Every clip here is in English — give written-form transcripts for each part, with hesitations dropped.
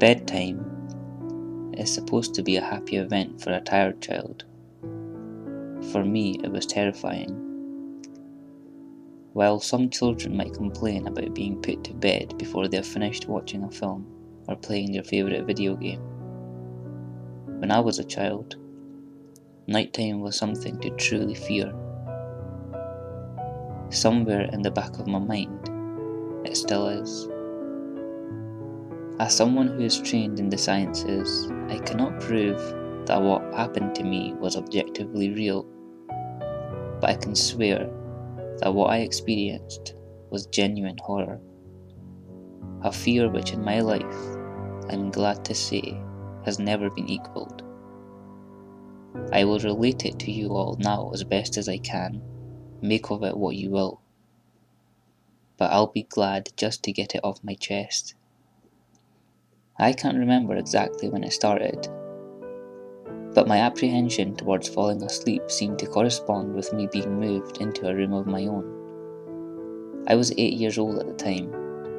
Bedtime is supposed to be a happy event for a tired child. For me, it was terrifying. While some children might complain about being put to bed before they have finished watching a film or playing their favourite video game, when I was a child, nighttime was something to truly fear. Somewhere in the back of my mind, it still is. As someone who is trained in the sciences, I cannot prove that what happened to me was objectively real, but I can swear that what I experienced was genuine horror. A fear which in my life, I'm glad to say, has never been equalled. I will relate it to you all now as best as I can, make of it what you will, but I'll be glad just to get it off my chest. I can't remember exactly when it started, but my apprehension towards falling asleep seemed to correspond with me being moved into a room of my own. I was 8 years old at the time,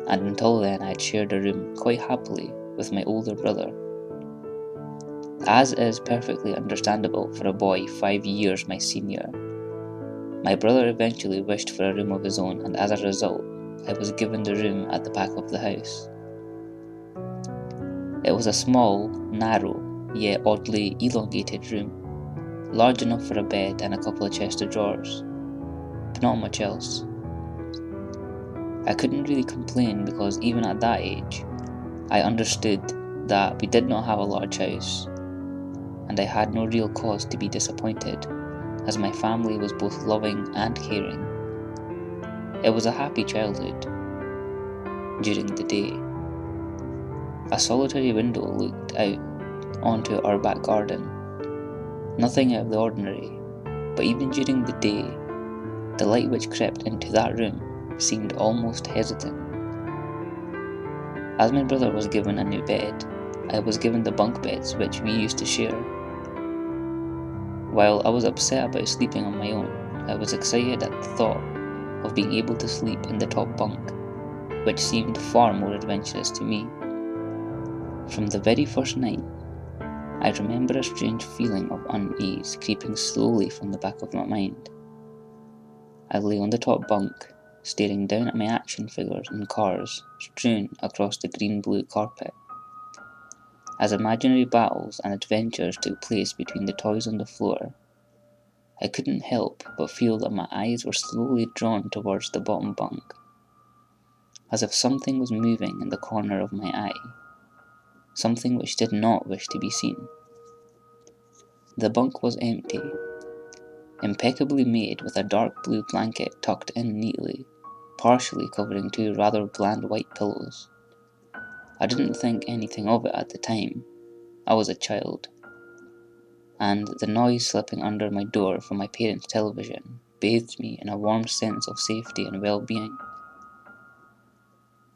and until then I had shared a room quite happily with my older brother. As is perfectly understandable for a boy 5 years my senior, my brother eventually wished for a room of his own, and as a result, I was given the room at the back of the house. It was a small, narrow, yet oddly elongated room, large enough for a bed and a couple of chests of drawers, but not much else. I couldn't really complain because even at that age, I understood that we did not have a large house, and I had no real cause to be disappointed, as my family was both loving and caring. It was a happy childhood. During the day, a solitary window looked out onto our back garden. Nothing out of the ordinary, but even during the day, the light which crept into that room seemed almost hesitant. As my brother was given a new bed, I was given the bunk beds which we used to share. While I was upset about sleeping on my own, I was excited at the thought of being able to sleep in the top bunk, which seemed far more adventurous to me. From the very first night, I remember a strange feeling of unease creeping slowly from the back of my mind. I lay on the top bunk, staring down at my action figures and cars strewn across the green-blue carpet. As imaginary battles and adventures took place between the toys on the floor, I couldn't help but feel that my eyes were slowly drawn towards the bottom bunk, as if something was moving in the corner of my eye, something which did not wish to be seen. The bunk was empty, impeccably made with a dark blue blanket tucked in neatly, partially covering two rather bland white pillows. I didn't think anything of it at the time. I was a child, and the noise slipping under my door from my parents' television bathed me in a warm sense of safety and well-being.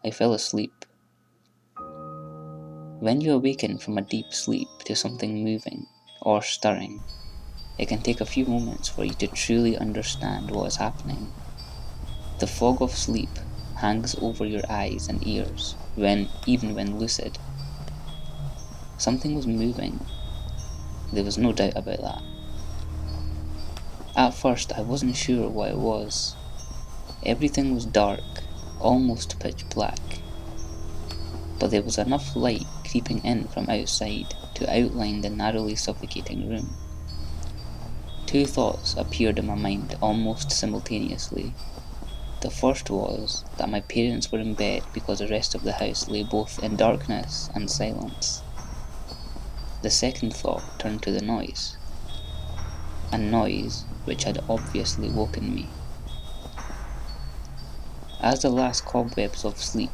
I fell asleep. When you awaken from a deep sleep to something moving or stirring, it can take a few moments for you to truly understand what is happening. The fog of sleep hangs over your eyes and ears even when lucid. Something was moving. There was no doubt about that. At first, I wasn't sure what it was. Everything was dark, almost pitch black, but there was enough light creeping in from outside to outline the narrowly suffocating room. Two thoughts appeared in my mind almost simultaneously. The first was that my parents were in bed because the rest of the house lay both in darkness and silence. The second thought turned to the noise, a noise which had obviously woken me. As the last cobwebs of sleep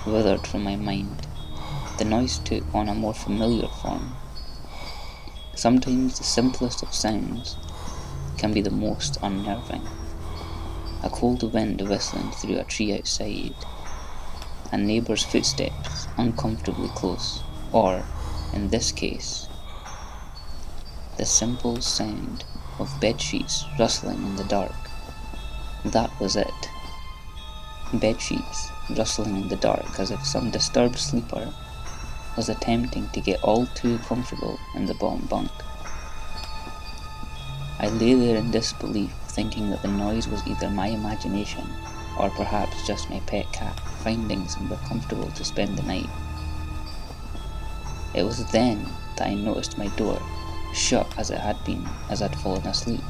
withered from my mind, the noise took on a more familiar form. Sometimes the simplest of sounds can be the most unnerving. A cold wind whistling through a tree outside, a neighbour's footsteps uncomfortably close, or, in this case, the simple sound of bedsheets rustling in the dark. That was it. Bedsheets rustling in the dark as if some disturbed sleeper was attempting to get all too comfortable in the bottom bunk. I lay there in disbelief, thinking that the noise was either my imagination or perhaps just my pet cat finding somewhere comfortable to spend the night. It was then that I noticed my door shut as it had been as I'd fallen asleep.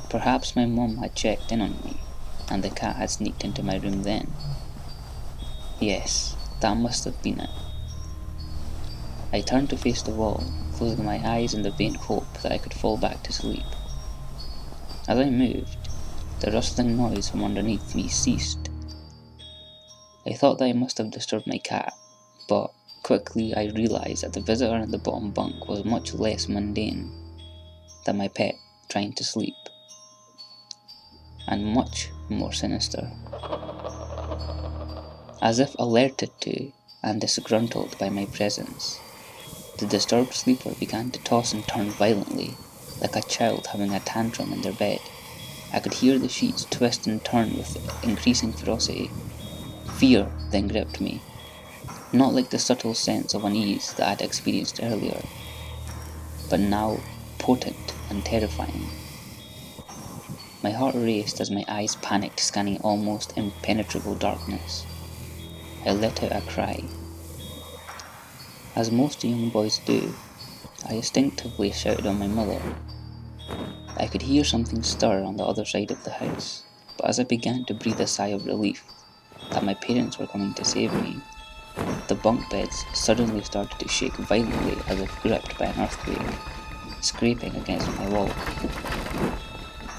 Perhaps my mum had checked in on me, and the cat had sneaked into my room then. Yes, that must have been it. I turned to face the wall, closing my eyes in the vain hope that I could fall back to sleep. As I moved, the rustling noise from underneath me ceased. I thought that I must have disturbed my cat, but quickly I realised that the visitor in the bottom bunk was much less mundane than my pet trying to sleep, and much more sinister. As if alerted to and disgruntled by my presence, the disturbed sleeper began to toss and turn violently, like a child having a tantrum in their bed. I could hear the sheets twist and turn with increasing ferocity. Fear then gripped me, not like the subtle sense of unease that I had experienced earlier, but now potent and terrifying. My heart raced as my eyes panicked, scanning almost impenetrable darkness. I let out a cry. As most young boys do, I instinctively shouted on my mother. I could hear something stir on the other side of the house, but as I began to breathe a sigh of relief that my parents were coming to save me, the bunk beds suddenly started to shake violently as if gripped by an earthquake, scraping against my wall.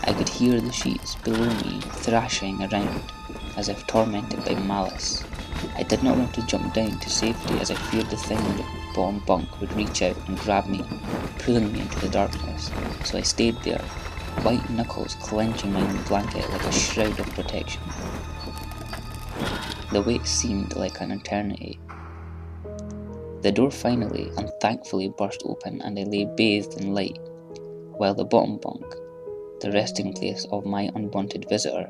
I could hear the sheets below me thrashing around as if tormented by malice. I did not want to jump down to safety as I feared the thing in the bottom bunk would reach out and grab me, pulling me into the darkness, so I stayed there, white knuckles clenching my blanket like a shroud of protection. The wait seemed like an eternity. The door finally and thankfully burst open and I lay bathed in light, while the bottom bunk, the resting place of my unwanted visitor,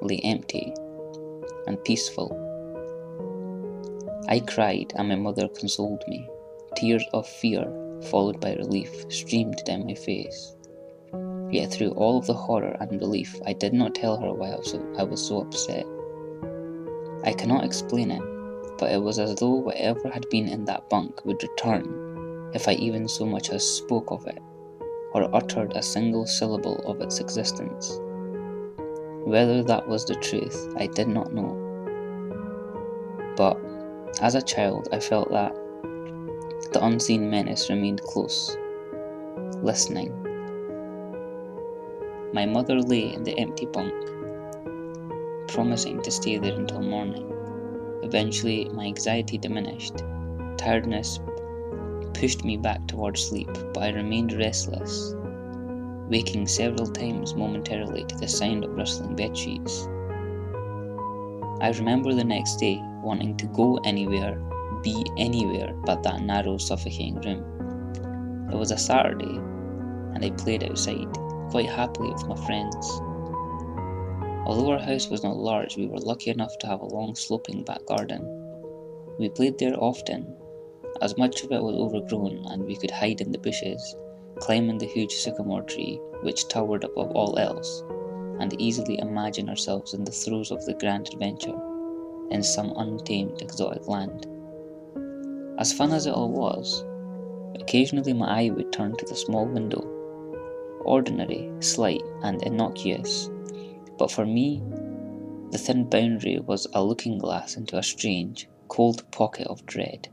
lay empty and peaceful. I cried and my mother consoled me. Tears of fear, followed by relief, streamed down my face. Yet through all of the horror and relief, I did not tell her why I was so upset. I cannot explain it, but it was as though whatever had been in that bunk would return if I even so much as spoke of it, or uttered a single syllable of its existence. Whether that was the truth, I did not know. But as a child, I felt that the unseen menace remained close, listening. My mother lay in the empty bunk, promising to stay there until morning. Eventually, my anxiety diminished. Tiredness pushed me back towards sleep, but I remained restless, waking several times momentarily to the sound of rustling bedsheets. I remember the next day wanting to go anywhere, be anywhere but that narrow, suffocating room. It was a Saturday, and I played outside, quite happily with my friends. Although our house was not large, we were lucky enough to have a long sloping back garden. We played there often, as much of it was overgrown and we could hide in the bushes, climbing the huge sycamore tree which towered above all else, and easily imagine ourselves in the throes of the grand adventure, in some untamed exotic land. As fun as it all was, occasionally my eye would turn to the small window, ordinary, slight, and innocuous, but for me, the thin boundary was a looking glass into a strange, cold pocket of dread.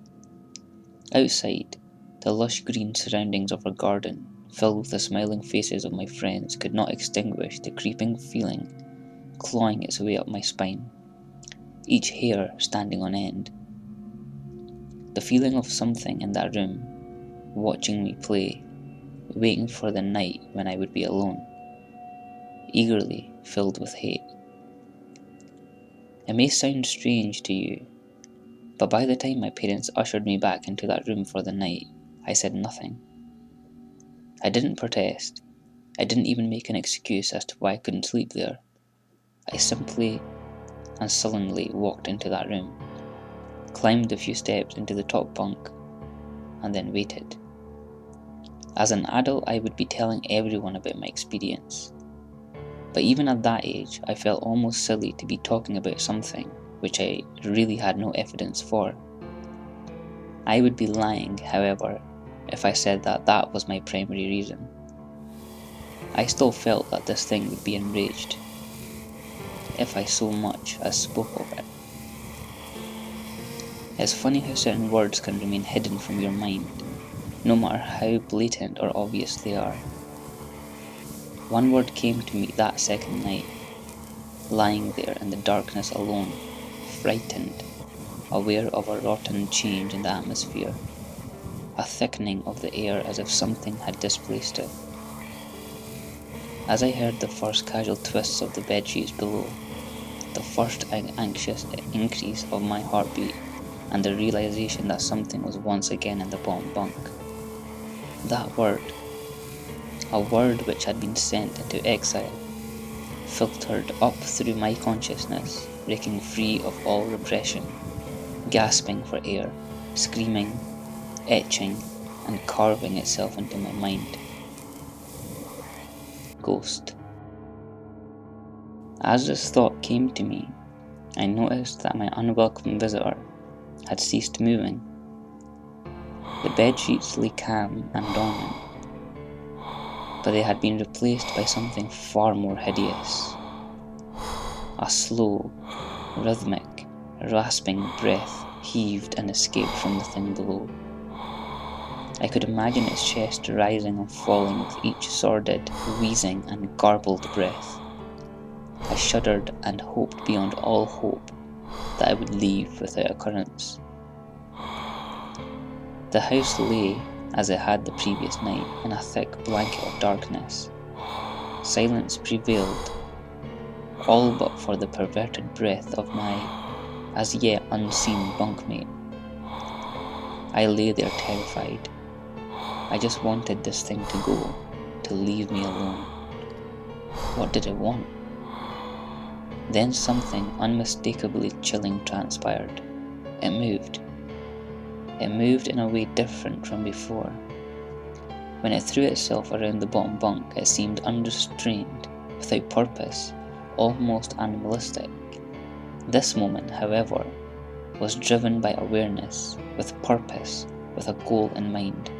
Outside, the lush green surroundings of our garden, filled with the smiling faces of my friends, could not extinguish the creeping feeling clawing its way up my spine, each hair standing on end. The feeling of something in that room, watching me play, waiting for the night when I would be alone, eagerly filled with hate. It may sound strange to you, but by the time my parents ushered me back into that room for the night, I said nothing. I didn't protest. I didn't even make an excuse as to why I couldn't sleep there. I simply and sullenly walked into that room. climbed a few steps into the top bunk, and then waited. As an adult, I would be telling everyone about my experience. But even at that age, I felt almost silly to be talking about something which I really had no evidence for. I would be lying, however, if I said that that was my primary reason. I still felt that this thing would be enraged if I so much as spoke of it. It's funny how certain words can remain hidden from your mind, no matter how blatant or obvious they are. One word came to me that second night, lying there in the darkness alone, frightened, aware of a rotten change in the atmosphere, a thickening of the air as if something had displaced it. As I heard the first casual twists of the bedsheets below, the first anxious increase of my heartbeat, and the realization that something was once again in the bottom bunk, that word, a word which had been sent into exile, filtered up through my consciousness, breaking free of all repression, gasping for air, screaming, etching, and carving itself into my mind. Ghost. As this thought came to me, I noticed that my unwelcome visitor had ceased moving. The bedsheets lay calm and dormant, but they had been replaced by something far more hideous. A slow, rhythmic, rasping breath heaved and escaped from the thing below. I could imagine its chest rising and falling with each sordid, wheezing and garbled breath. I shuddered and hoped beyond all hope that it would leave without occurrence. The house lay, as it had the previous night, in a thick blanket of darkness. Silence prevailed, all but for the perverted breath of my as yet unseen bunkmate. I lay there terrified. I just wanted this thing to go, to leave me alone. What did it want? Then something unmistakably chilling transpired. It moved. It moved in a way different from before. When it threw itself around the bottom bunk, it seemed unrestrained, without purpose, almost animalistic. This moment, however, was driven by awareness, with purpose, with a goal in mind.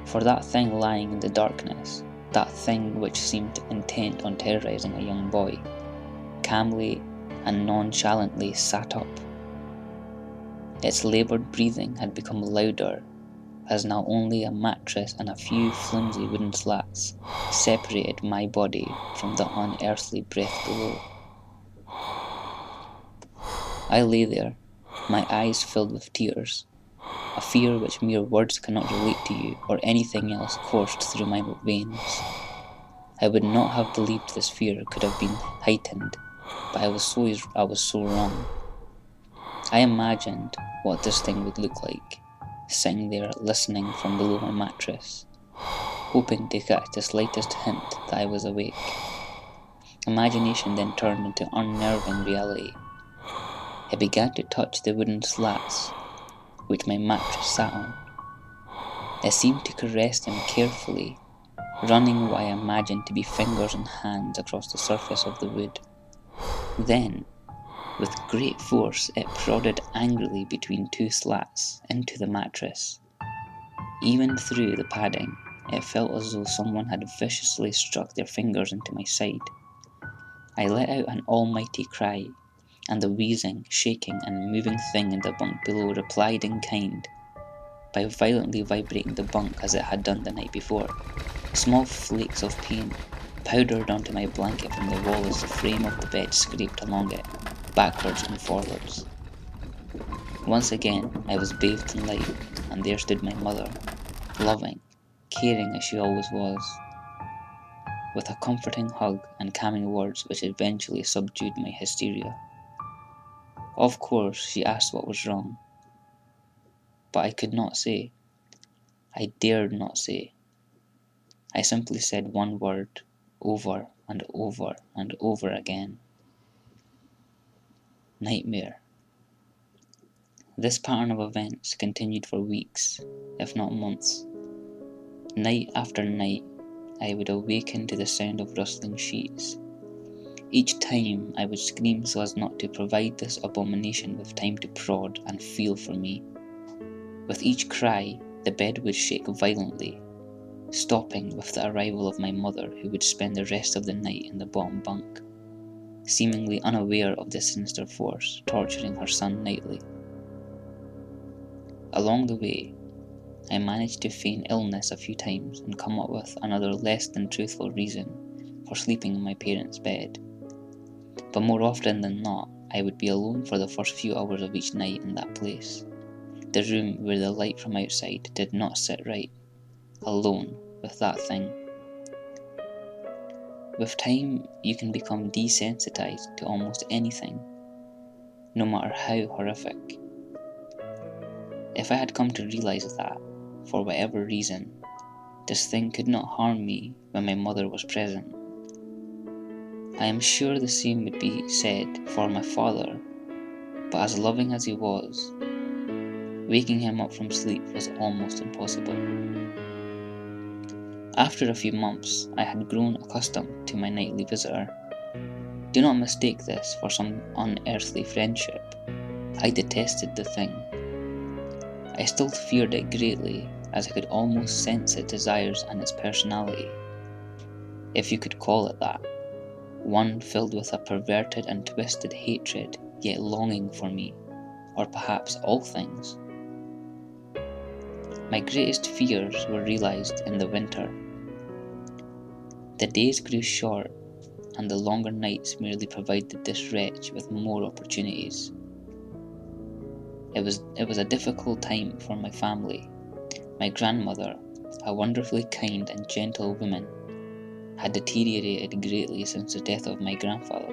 For that thing lying in the darkness, that thing which seemed intent on terrorizing a young boy, calmly and nonchalantly sat up. Its laboured breathing had become louder, as now only a mattress and a few flimsy wooden slats separated my body from the unearthly breath below. I lay there, my eyes filled with tears. A fear which mere words cannot relate to you, or anything else, coursed through my veins. I would not have believed this fear could have been heightened, but I was so wrong. I imagined what this thing would look like, sitting there listening from below my mattress, hoping to catch the slightest hint that I was awake. Imagination then turned into unnerving reality. It began to touch the wooden slats which my mattress sat on. It seemed to caress them carefully, running what I imagined to be fingers and hands across the surface of the wood. Then, with great force, it prodded angrily between two slats into the mattress. Even through the padding, it felt as though someone had viciously struck their fingers into my side. I let out an almighty cry, and the wheezing, shaking, and moving thing in the bunk below replied in kind by violently vibrating the bunk as it had done the night before. Small flakes of paint powdered onto my blanket from the wall as the frame of the bed scraped along it, backwards and forwards. Once again, I was bathed in light, and there stood my mother, loving, caring as she always was, with a comforting hug and calming words which eventually subdued my hysteria. Of course, she asked what was wrong, but I could not say. I dared not say. I simply said one word, over and over and over again. Nightmare. This pattern of events continued for weeks, if not months. Night after night, I would awaken to the sound of rustling sheets. Each time I would scream so as not to provide this abomination with time to prod and feel for me. With each cry, the bed would shake violently, stopping with the arrival of my mother, who would spend the rest of the night in the bottom bunk, seemingly unaware of the sinister force torturing her son nightly. Along the way, I managed to feign illness a few times and come up with another less than truthful reason for sleeping in my parents' bed. But more often than not, I would be alone for the first few hours of each night in that place, the room where the light from outside did not sit right, alone with that thing. With time, you can become desensitized to almost anything, no matter how horrific. If I had come to realize that, for whatever reason, this thing could not harm me when my mother was present, I am sure the same would be said for my father, but as loving as he was, waking him up from sleep was almost impossible. After a few months, I had grown accustomed to my nightly visitor. Do not mistake this for some unearthly friendship. I detested the thing. I still feared it greatly, as I could almost sense its desires and its personality, if you could call it that, one filled with a perverted and twisted hatred, yet longing for me, or perhaps all things. My greatest fears were realized in the winter. The days grew short, and the longer nights merely provided this wretch with more opportunities. It was a difficult time for my family. My grandmother, a wonderfully kind and gentle woman, had deteriorated greatly since the death of my grandfather.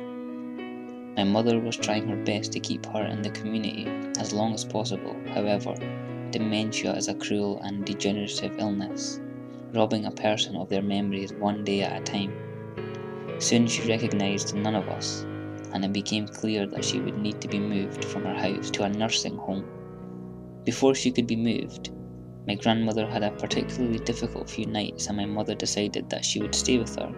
My mother was trying her best to keep her in the community as long as possible. However, dementia is a cruel and degenerative illness, robbing a person of their memories one day at a time. Soon she recognized none of us, and it became clear that she would need to be moved from her house to a nursing home. Before she could be moved, my grandmother had a particularly difficult few nights, and my mother decided that she would stay with her.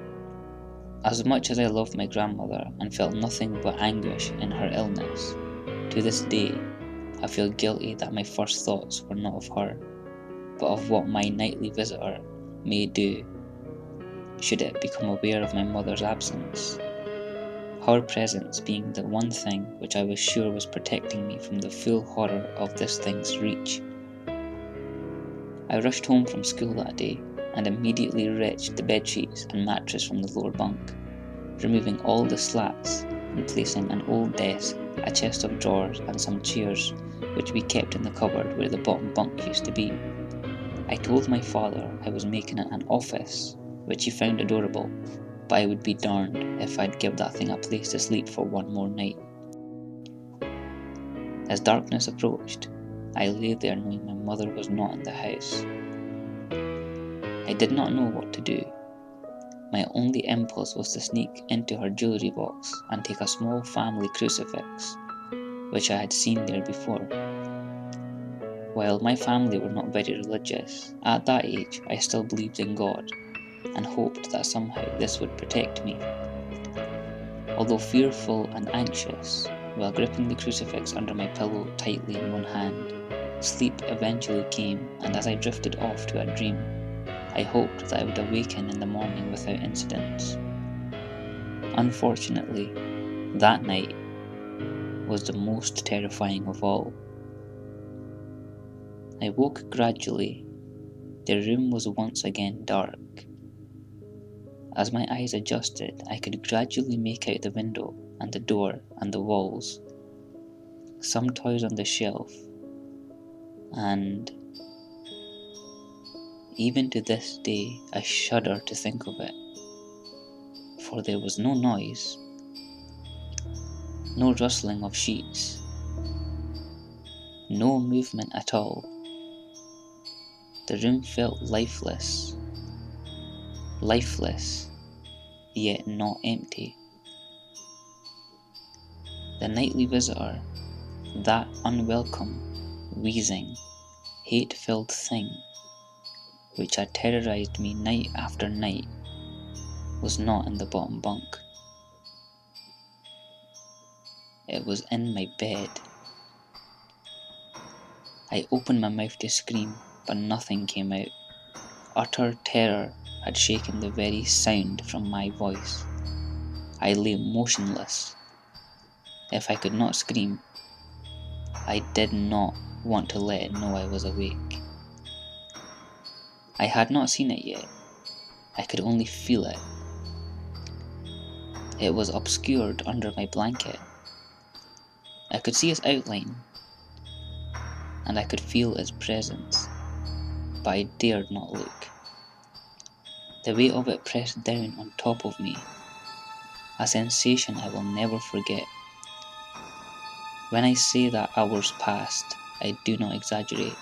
As much as I loved my grandmother and felt nothing but anguish in her illness, to this day I feel guilty that my first thoughts were not of her, but of what my nightly visitor may do should it become aware of my mother's absence. Her presence being the one thing which I was sure was protecting me from the full horror of this thing's reach. I rushed home from school that day and immediately wrenched the bedsheets and mattress from the lower bunk, removing all the slats and placing an old desk, a chest of drawers and some chairs which we kept in the cupboard where the bottom bunk used to be. I told my father I was making it an office, which he found adorable, but I would be darned if I'd give that thing a place to sleep for one more night. As darkness approached, I lay there knowing my mother was not in the house. I did not know what to do. My only impulse was to sneak into her jewellery box and take a small family crucifix, which I had seen there before. While my family were not very religious, at that age I still believed in God and hoped that somehow this would protect me. Although fearful and anxious, while gripping the crucifix under my pillow tightly in one hand, sleep eventually came, and as I drifted off to a dream, I hoped that I would awaken in the morning without incidents. Unfortunately, that night was the most terrifying of all. I woke gradually. The room was once again dark. As my eyes adjusted, I could gradually make out the window and the door and the walls, some toys on the shelf, and even to this day I shudder to think of it, for there was no noise, no rustling of sheets, no movement at all. The room felt lifeless, yet not empty. The nightly visitor, that unwelcome, wheezing, hate-filled thing which had terrorized me night after night was not in the bottom bunk. It was in my bed. I opened my mouth to scream, but nothing came out. Utter terror had shaken the very sound from my voice. I lay motionless. If I could not scream, I did not want to let it know I was awake. I had not seen it yet. I could only feel it. It was obscured under my blanket. I could see its outline, and I could feel its presence, but I dared not look. The weight of it pressed down on top of me, a sensation I will never forget. When I say that hours passed, I do not exaggerate.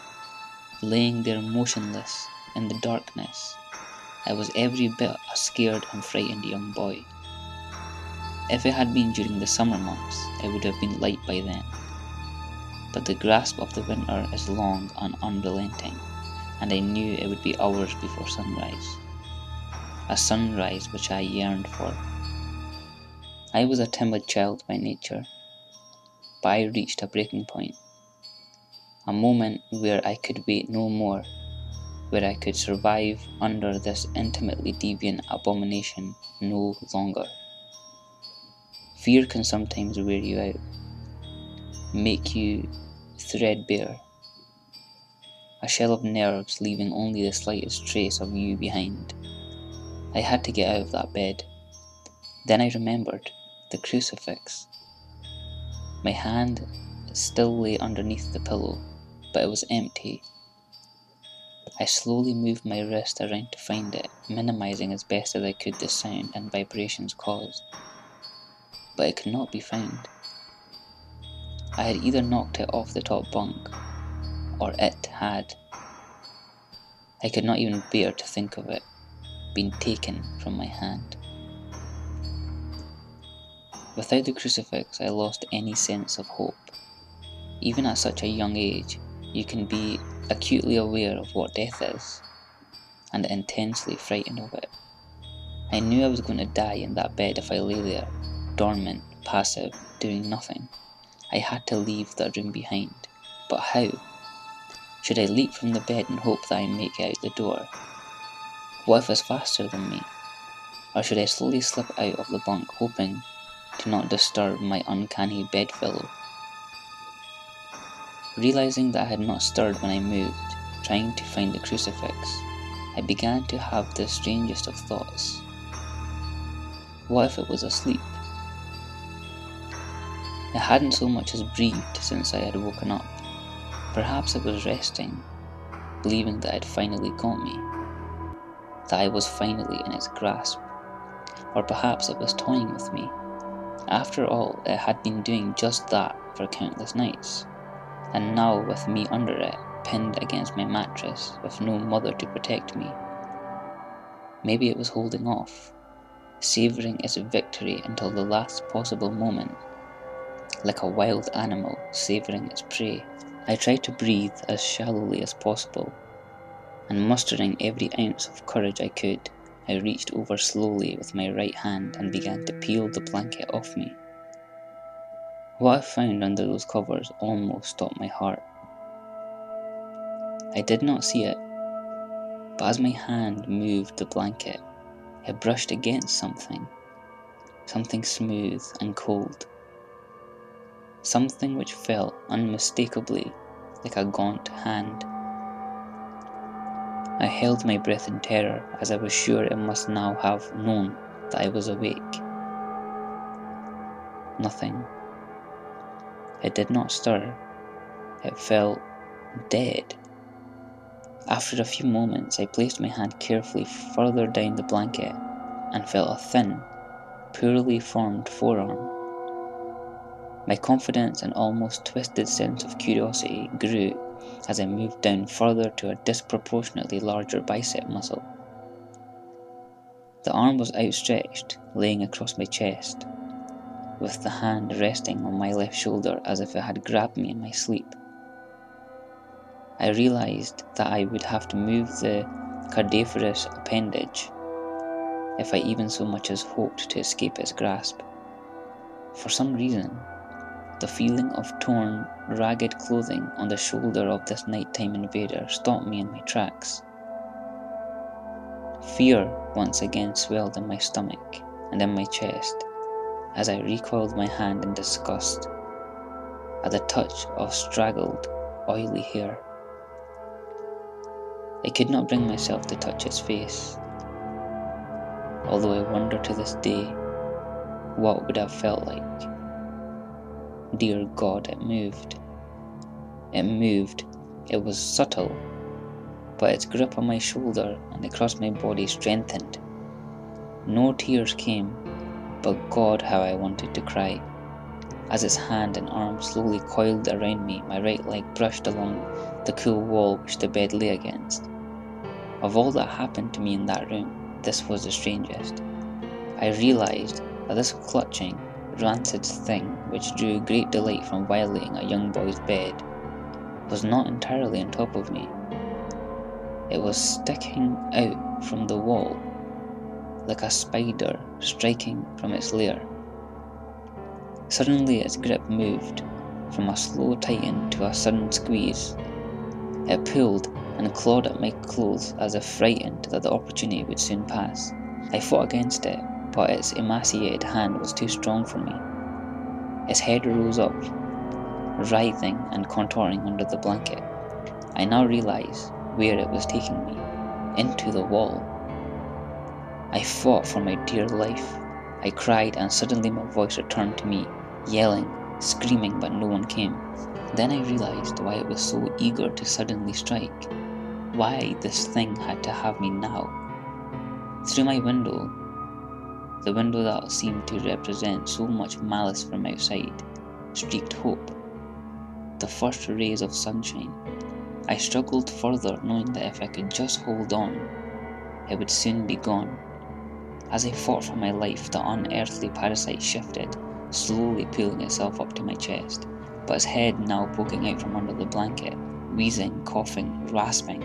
Laying there motionless in the darkness, I was every bit a scared and frightened young boy. If it had been during the summer months, it would have been light by then. But the grasp of the winter is long and unrelenting, and I knew it would be hours before sunrise. A sunrise which I yearned for. I was a timid child by nature, but I reached a breaking point. A moment where I could wait no more, where I could survive under this intimately deviant abomination no longer. Fear can sometimes wear you out, make you threadbare, a shell of nerves leaving only the slightest trace of you behind. I had to get out of that bed. Then I remembered the crucifix. My hand still lay underneath the pillow, but it was empty. I slowly moved my wrist around to find it, minimizing as best as I could the sound and vibrations caused. But it could not be found. I had either knocked it off the top bunk, or it had. I could not even bear to think of it being taken from my hand. Without the crucifix, I lost any sense of hope. Even at such a young age, you can be acutely aware of what death is, and intensely frightened of it. I knew I was going to die in that bed if I lay there, dormant, passive, doing nothing. I had to leave that room behind. But how? Should I leap from the bed and hope that I make it out the door? What if it's faster than me? Or should I slowly slip out of the bunk, hoping to not disturb my uncanny bedfellow? Realizing that I had not stirred when I moved, trying to find the crucifix, I began to have the strangest of thoughts. What if it was asleep? It hadn't so much as breathed since I had woken up. Perhaps it was resting, believing that it had finally got me, that I was finally in its grasp. Or perhaps it was toying with me. After all, it had been doing just that for countless nights. And now, with me under it, pinned against my mattress, with no mother to protect me, maybe it was holding off, savouring its victory until the last possible moment, like a wild animal savouring its prey. I tried to breathe as shallowly as possible, and mustering every ounce of courage I could, I reached over slowly with my right hand and began to peel the blanket off me. What I found under those covers almost stopped my heart. I did not see it, but as my hand moved the blanket, it brushed against something smooth and cold, something which felt unmistakably like a gaunt hand. I held my breath in terror, as I was sure it must now have known that I was awake. Nothing. It did not stir. It felt dead. After a few moments, I placed my hand carefully further down the blanket and felt a thin, poorly formed forearm. My confidence and almost twisted sense of curiosity grew as I moved down further to a disproportionately larger bicep muscle. The arm was outstretched, laying across my chest, with the hand resting on my left shoulder as if it had grabbed me in my sleep. I realised that I would have to move the cadaverous appendage if I even so much as hoped to escape its grasp. For some reason, the feeling of torn, ragged clothing on the shoulder of this nighttime invader stopped me in my tracks. Fear once again swelled in my stomach and in my chest as I recoiled my hand in disgust at the touch of straggled, oily hair. I could not bring myself to touch its face, although I wonder to this day what would have felt like. Dear God, it moved. It moved. It was subtle, but its grip on my shoulder and across my body strengthened. No tears came, but God, how I wanted to cry. As its hand and arm slowly coiled around me, my right leg brushed along the cool wall which the bed lay against. Of all that happened to me in that room, this was the strangest. I realised that this clutching, rancid thing which drew great delight from violating a young boy's bed was not entirely on top of me. It was sticking out from the wall like a spider striking from its lair. Suddenly its grip moved from a slow tighten to a sudden squeeze. It pulled and clawed at my clothes as if frightened that the opportunity would soon pass. I fought against it, but its emaciated hand was too strong for me. Its head rose up, writhing and contorting under the blanket. I now realized where it was taking me, into the wall. I fought for my dear life. I cried, and suddenly my voice returned to me, yelling, screaming, but no one came. Then I realized why it was so eager to suddenly strike, why this thing had to have me now. Through my window, the window that seemed to represent so much malice from outside, streaked hope, the first rays of sunshine. I struggled further, knowing that if I could just hold on, it would soon be gone. As I fought for my life, the unearthly parasite shifted, slowly pulling itself up to my chest, but its head now poking out from under the blanket, wheezing, coughing, rasping.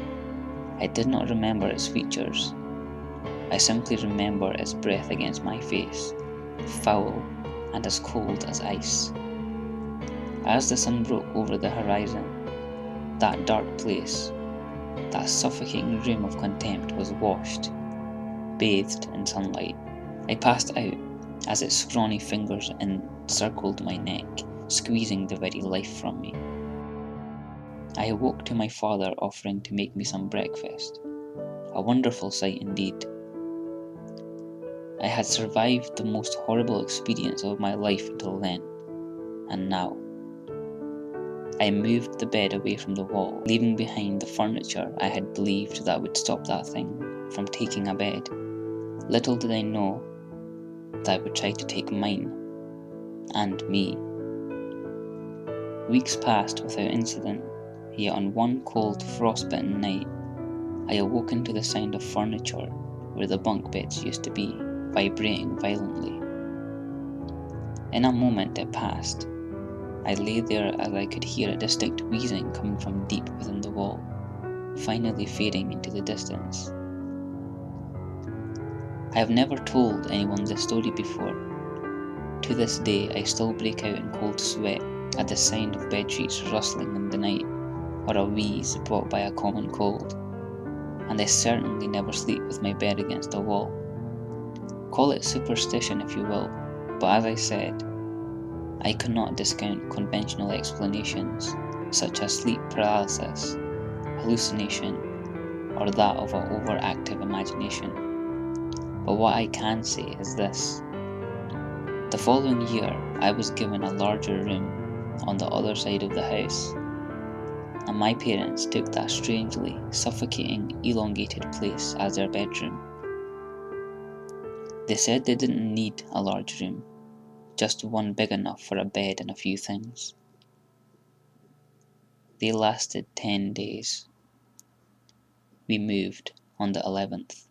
I did not remember its features. I simply remember its breath against my face, foul and as cold as ice. As the sun broke over the horizon, that dark place, that suffocating room of contempt was washed, bathed in sunlight. I passed out as its scrawny fingers encircled my neck, squeezing the very life from me. I awoke to my father offering to make me some breakfast, a wonderful sight indeed. I had survived the most horrible experience of my life until then, and now. I moved the bed away from the wall, leaving behind the furniture I had believed that would stop that thing from taking a bed. Little did I know that it would try to take mine, and me. Weeks passed without incident, yet on one cold, frostbitten night, I awoke to the sound of furniture where the bunk beds used to be, vibrating violently. In a moment it passed. I lay there as I could hear a distinct wheezing coming from deep within the wall, finally fading into the distance. I have never told anyone this story before. To this day I still break out in cold sweat at the sound of bedsheets rustling in the night, or a wheeze brought by a common cold, and I certainly never sleep with my bed against a wall. Call it superstition if you will, but as I said, I cannot discount conventional explanations such as sleep paralysis, hallucination, or that of an overactive imagination. But what I can say is this. The following year, I was given a larger room on the other side of the house, and my parents took that strangely suffocating, elongated place as their bedroom. They said they didn't need a large room, just one big enough for a bed and a few things. They lasted 10 days. We moved on the 11th.